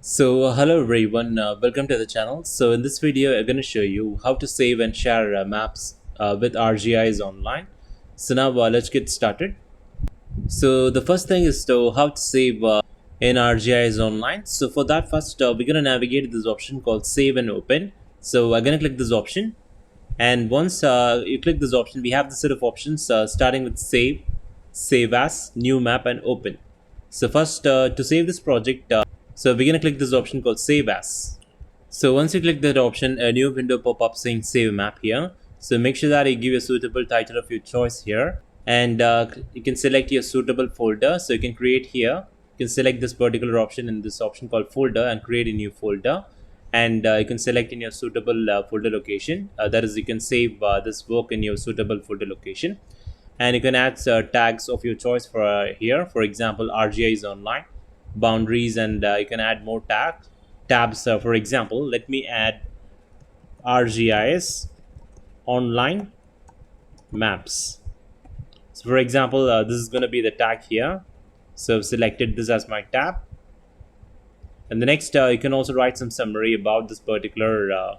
Hello everyone, welcome to the channel. So in this video, I'm going to show you how to save and share maps with ArcGIS Online. So now let's get started. So the first thing is how to save in ArcGIS Online. So for that, first we're going to navigate to this option called Save and Open. So I'm going to click this option, and once you click this option, we have the set of options starting with Save, Save As, New Map, and Open. So first, to save this project, so we're going to click this option called Save As. So once you click that option, a new window pop up saying Save Map here. So make sure that you give a suitable title of your choice here, and you can select your suitable folder. So you can create here. You can select this particular option in this option called Folder and create a new folder. And you can select in your suitable folder location. That is, you can save this work in your suitable folder location. And you can add tags of your choice for here. For example, ArcGIS Online, boundaries, and you can add more tabs. For example, let me add ArcGIS Online Maps. So for example, this is going to be the tag here. So I've selected this as my tab. And the next, you can also write some summary about this particular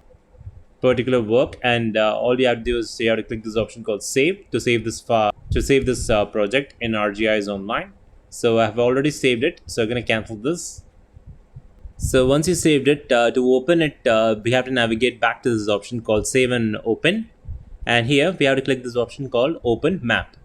work, and all you have to do is you have to click this option called Save to save this project in ArcGIS Online. So I have already saved it, so I'm going to cancel this. So once you saved it, to open it, we have to navigate back to this option called Save and Open, and here we have to click this option called Open Map.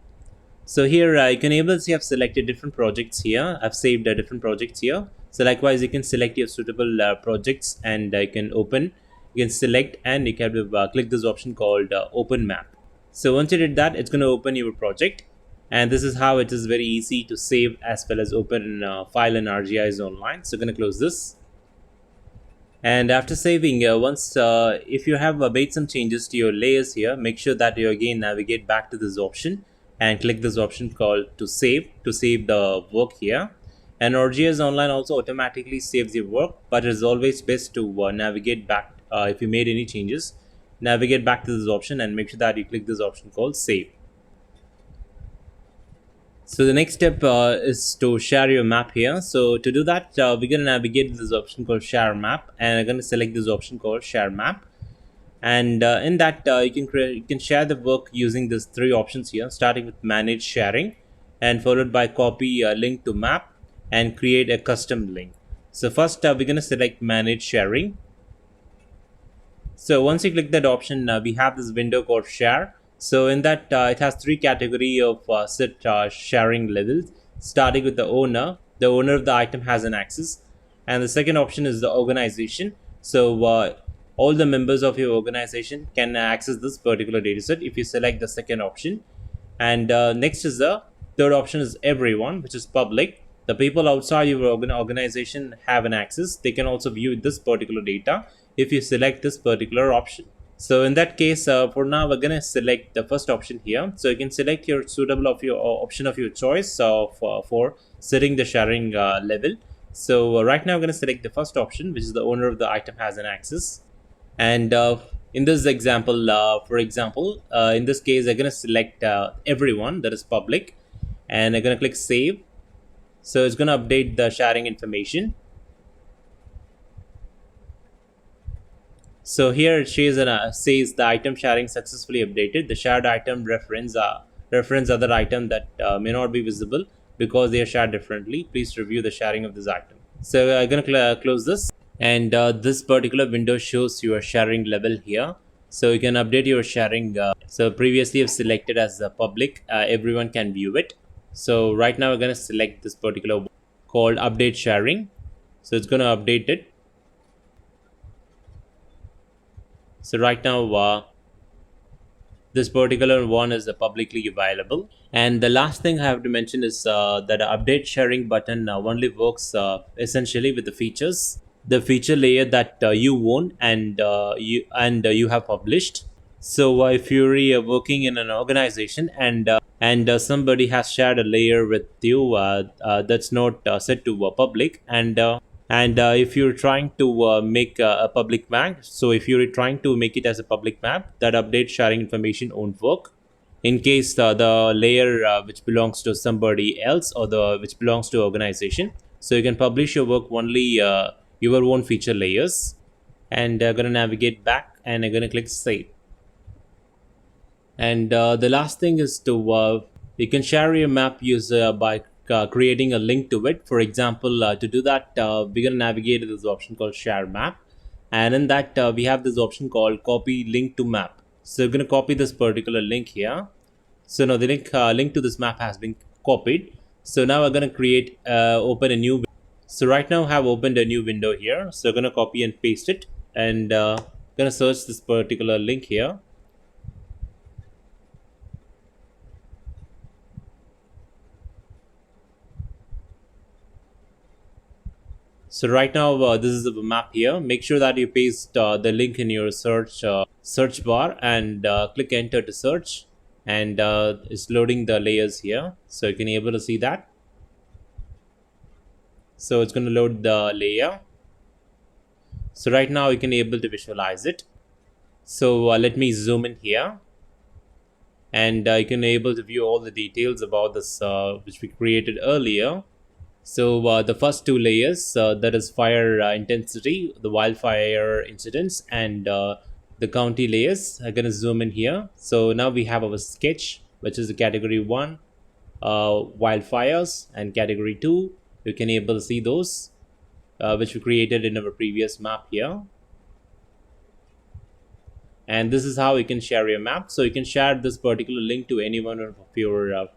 So here you can able to see I've selected different projects here. I've saved different projects here. So likewise, you can select your suitable projects, and you can open. You can select, and you can click this option called Open Map. So once you did that, it's going to open your project, and this is how it is very easy to save as well as open file in ArcGIS Online. So I'm going to close this. And after saving, once if you have made some changes to your layers here, make sure that you again navigate back to this option and click this option called to save the work here. And ArcGIS Online also automatically saves your work, but it is always best to navigate back if you made any changes. Navigate back to this option and make sure that you click this option called Save. So the next step is to share your map here. So to do that, we're going to navigate to this option called Share Map, and I'm going to select this option called Share Map. And in that, you can share the work using these three options here, starting with Manage Sharing, and followed by Copy a link to map and create a custom link. So first, we're going to select Manage Sharing. So once you click that option, we have this window called Share. So in that, it has three categories of set sharing levels, starting with the owner. The owner of the item has an access, and the second option is the organization. So all the members of your organization can access this particular dataset if you select the second option. And next is the third option is everyone, which is public. The people outside your organization have an access. They can also view this particular data if you select this particular option. So in that case, for now, we're going to select the first option here. So you can select your suitable of your option of your choice for setting the sharing level. So right now, I'm going to select the first option, which is the owner of the item has an access. And in this example, for example, in this case, I'm going to select everyone, that is public, and I'm going to click Save. So it's going to update the sharing information. So here it says the item sharing successfully updated. The shared item reference other item that may not be visible because they are shared differently. Please review the sharing of this item. So I'm going to close this. And this particular window shows your sharing level here. So you can update your sharing. So previously I've selected as the public. Everyone can view it. So right now we're going to select this particular one called Update Sharing. So it's going to update it. So right now, this particular one is publicly available. And the last thing I have to mention is that the update sharing button only works essentially with the features, the feature layer that you own and you have published. So if you're working in an organization and somebody has shared a layer with you that's not set to public, and if you're trying to make a public map, so if you're trying to make it as a public map, that update sharing information won't work. In case the layer which belongs to somebody else or which belongs to organization, so you can publish your work only your own feature layers. And I'm gonna navigate back and I'm gonna click save. And the last thing is to you can share your map user by creating a link to it. For example, to do that, we're gonna navigate to this option called share map, and in that we have this option called copy link to map. So we're gonna copy this particular link here. So now the link to this map has been copied. So now we're gonna create open a new. So right now I have opened a new window here. So I'm gonna copy and paste it, and gonna search this particular link here. So right now this is the map here. Make sure that you paste the link in your search bar and click enter to search, and it's loading the layers here, so you can be able to see that. So it's going to load the layer. So right now you can be able to visualize it. So let me zoom in here, and you can be able to view all the details about this which we created earlier. So the first two layers, that is fire intensity, the wildfire incidents, and the county layers. I'm gonna zoom in here. So now we have our sketch, which is the category 1, wildfires, and category 2. You can able to see those, which we created in our previous map here. And this is how you can share your map. So you can share this particular link to any one of your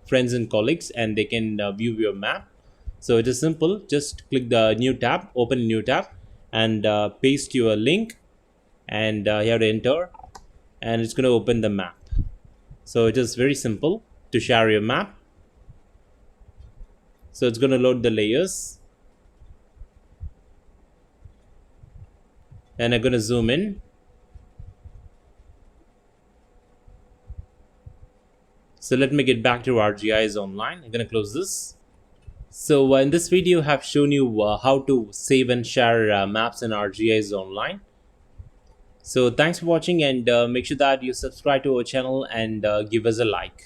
friends and colleagues, and they can view your map. So it is simple. Just click the new tab, open a new tab, and paste your link, and you have to enter, and it's going to open the map. So it is very simple to share your map. So it's going to load the layers, and I'm going to zoom in. So let me get back to ArcGIS Online. I'm going to close this. So in this video, I have shown you how to save and share maps in ArcGIS Online. So thanks for watching, and make sure that you subscribe to our channel and give us a like.